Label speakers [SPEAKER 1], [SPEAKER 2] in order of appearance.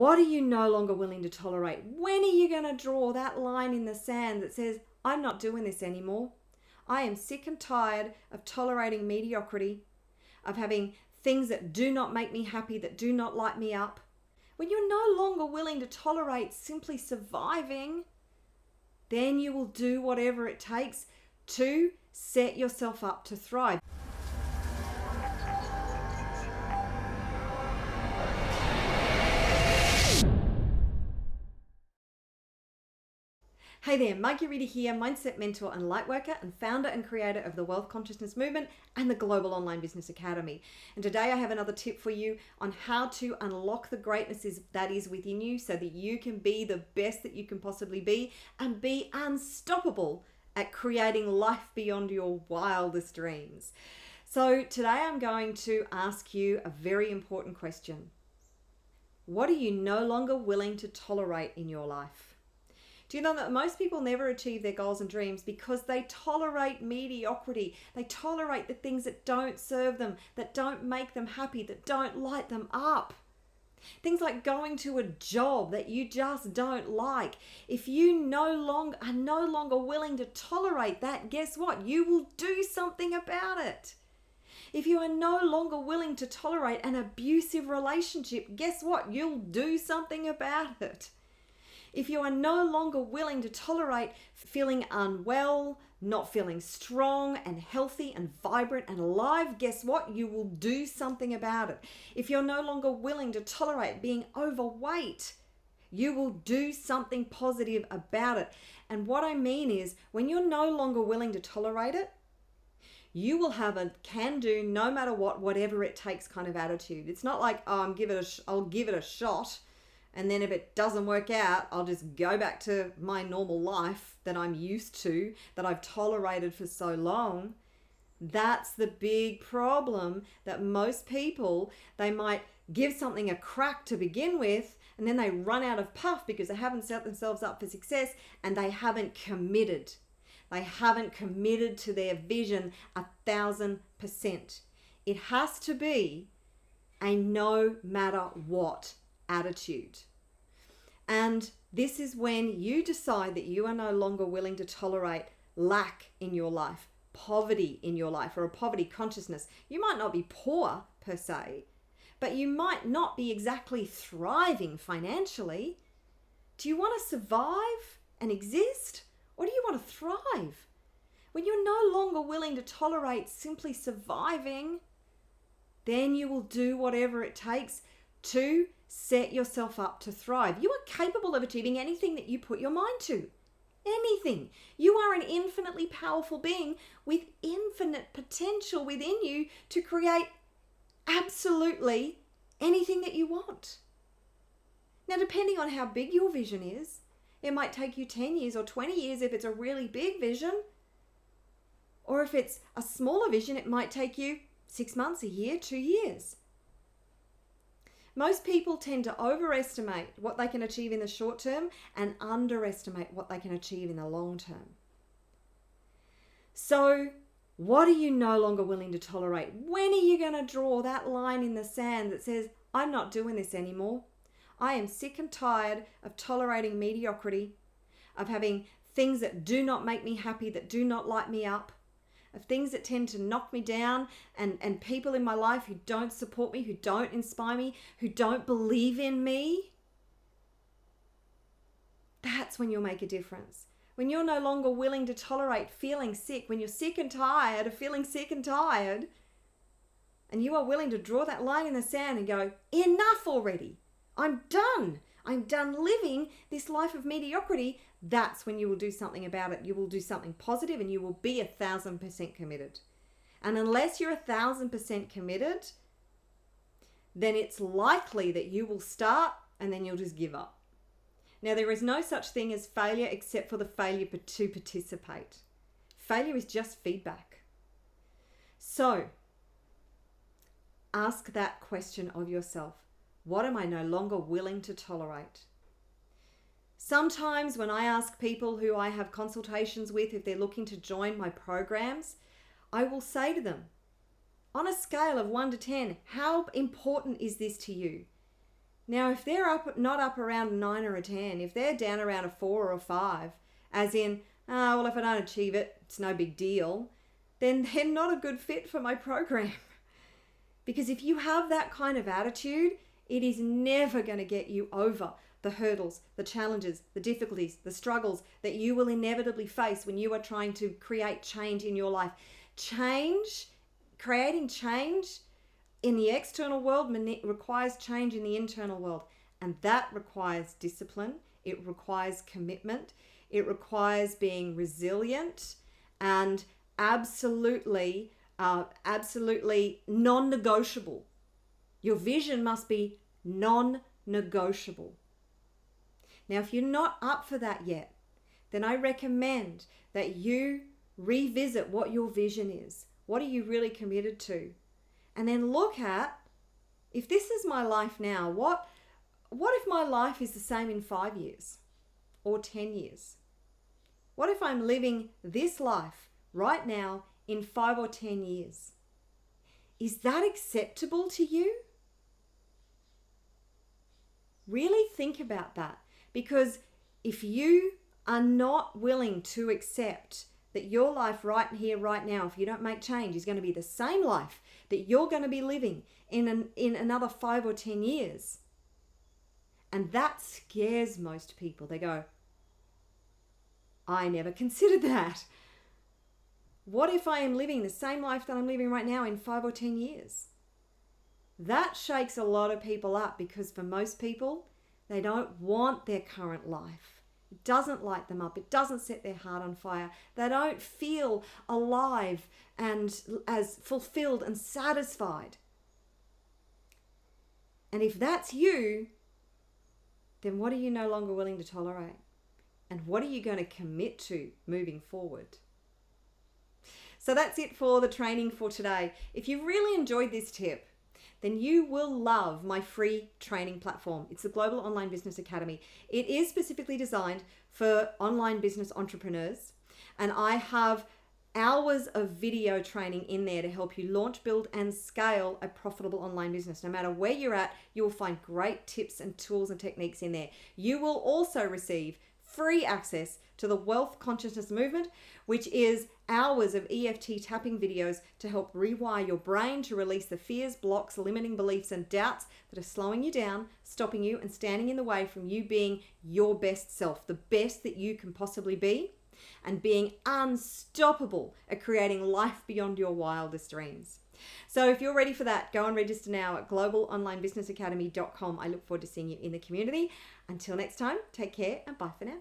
[SPEAKER 1] What are you no longer willing to tolerate? When are you going to draw that line in the sand that says, I'm not doing this anymore? I am sick and tired of tolerating mediocrity, of having things that do not make me happy, that do not light me up. When you're no longer willing to tolerate simply surviving, then you will do whatever it takes to set yourself up to thrive. Hey there, Marguerita here, mindset mentor and lightworker and founder and creator of the Wealth Consciousness Movement and the Global Online Business Academy. And today I have another tip for you on how to unlock the greatness that is within you so that you can be the best that you can possibly be and be unstoppable at creating life beyond your wildest dreams. So today I'm going to ask you a very important question. What are you no longer willing to tolerate in your life? Do you know that most people never achieve their goals and dreams because they tolerate mediocrity? They tolerate the things that don't serve them, that don't make them happy, that don't light them up. Things like going to a job that you just don't like. If you are no longer willing to tolerate that, guess what? You will do something about it. If you are no longer willing to tolerate an abusive relationship, guess what? You'll do something about it. If you are no longer willing to tolerate feeling unwell, not feeling strong and healthy and vibrant and alive, guess what? You will do something about it. If you're no longer willing to tolerate being overweight, you will do something positive about it. And what I mean is, when you're no longer willing to tolerate it, you will have a can-do, no matter what, whatever it takes kind of attitude. It's not like, oh, I'll give it a shot. And then if it doesn't work out, I'll just go back to my normal life that I'm used to, that I've tolerated for so long. That's the big problem, that most people, they might give something a crack to begin with, and then they run out of puff because they haven't set themselves up for success and they haven't committed. They haven't committed to their vision 1,000%. It has to be a no matter what attitude. And this is when you decide that you are no longer willing to tolerate lack in your life, poverty in your life, or a poverty consciousness. You might not be poor per se, but you might not be exactly thriving financially. Do you want to survive and exist, or do you want to thrive? When you're no longer willing to tolerate simply surviving, then you will do whatever it takes to set yourself up to thrive. You are capable of achieving anything that you put your mind to. Anything. You are an infinitely powerful being with infinite potential within you to create absolutely anything that you want. Now, depending on how big your vision is, it might take you 10 years or 20 years if it's a really big vision. Or if it's a smaller vision, it might take you 6 months, a year, 2 years. Most people tend to overestimate what they can achieve in the short term and underestimate what they can achieve in the long term. So, what are you no longer willing to tolerate? When are you going to draw that line in the sand that says, I'm not doing this anymore? I am sick and tired of tolerating mediocrity, of having things that do not make me happy, that do not light me up, of things that tend to knock me down, and people in my life who don't support me, who don't inspire me, who don't believe in me. That's when you'll make a difference. When you're no longer willing to tolerate feeling sick, when you're sick and tired of feeling sick and tired, and you are willing to draw that line in the sand and go, enough already. I'm done. I'm done living this life of mediocrity. That's when you will do something about it. You will do something positive and you will be 1,000% committed. And unless you're 1,000% committed, then it's likely that you will start and then you'll just give up. Now, there is no such thing as failure except for the failure to participate. Failure is just feedback. So, ask that question of yourself. What am I no longer willing to tolerate? Sometimes when I ask people who I have consultations with if they're looking to join my programs, I will say to them, on a scale of 1 to 10, how important is this to you? Now, if they're not up around a 9 or a 10, if they're down around a 4 or a 5, as in, well, if I don't achieve it, it's no big deal, then they're not a good fit for my program. Because if you have that kind of attitude, it is never going to get you over the hurdles, the challenges, the difficulties, the struggles that you will inevitably face when you are trying to create change in your life. Creating change in the external world requires change in the internal world. And that requires discipline. It requires commitment. It requires being resilient and absolutely non-negotiable. Your vision must be non-negotiable. Now, if you're not up for that yet, then I recommend that you revisit what your vision is. What are you really committed to? And then look at, if this is my life now, what if my life is the same in 5 years or 10 years? What if I'm living this life right now in 5 or 10 years? Is that acceptable to you? Really think about that, because if you are not willing to accept that your life right here, right now, if you don't make change, is going to be the same life that you're going to be living in another 5 or 10 years, and that scares most people. They go, I never considered that. What if I am living the same life that I'm living right now in 5 or 10 years? That shakes a lot of people up, because for most people, they don't want their current life. It doesn't light them up. It doesn't set their heart on fire. They don't feel alive and as fulfilled and satisfied. And if that's you, then what are you no longer willing to tolerate? And what are you going to commit to moving forward? So that's it for the training for today. If you really enjoyed this tip, then you will love my free training platform. It's the Global Online Business Academy. It is specifically designed for online business entrepreneurs, and I have hours of video training in there to help you launch, build, and scale a profitable online business. No matter where you're at, you will find great tips and tools and techniques in there. You will also receive free access to the Wealth Consciousness Movement, which is hours of EFT tapping videos to help rewire your brain to release the fears, blocks, limiting beliefs, and doubts that are slowing you down, stopping you, and standing in the way from you being your best self, the best that you can possibly be, and being unstoppable at creating life beyond your wildest dreams. So if you're ready for that, go and register now at globalonlinebusinessacademy.com. I look forward to seeing you in the community. Until next time, take care and bye for now.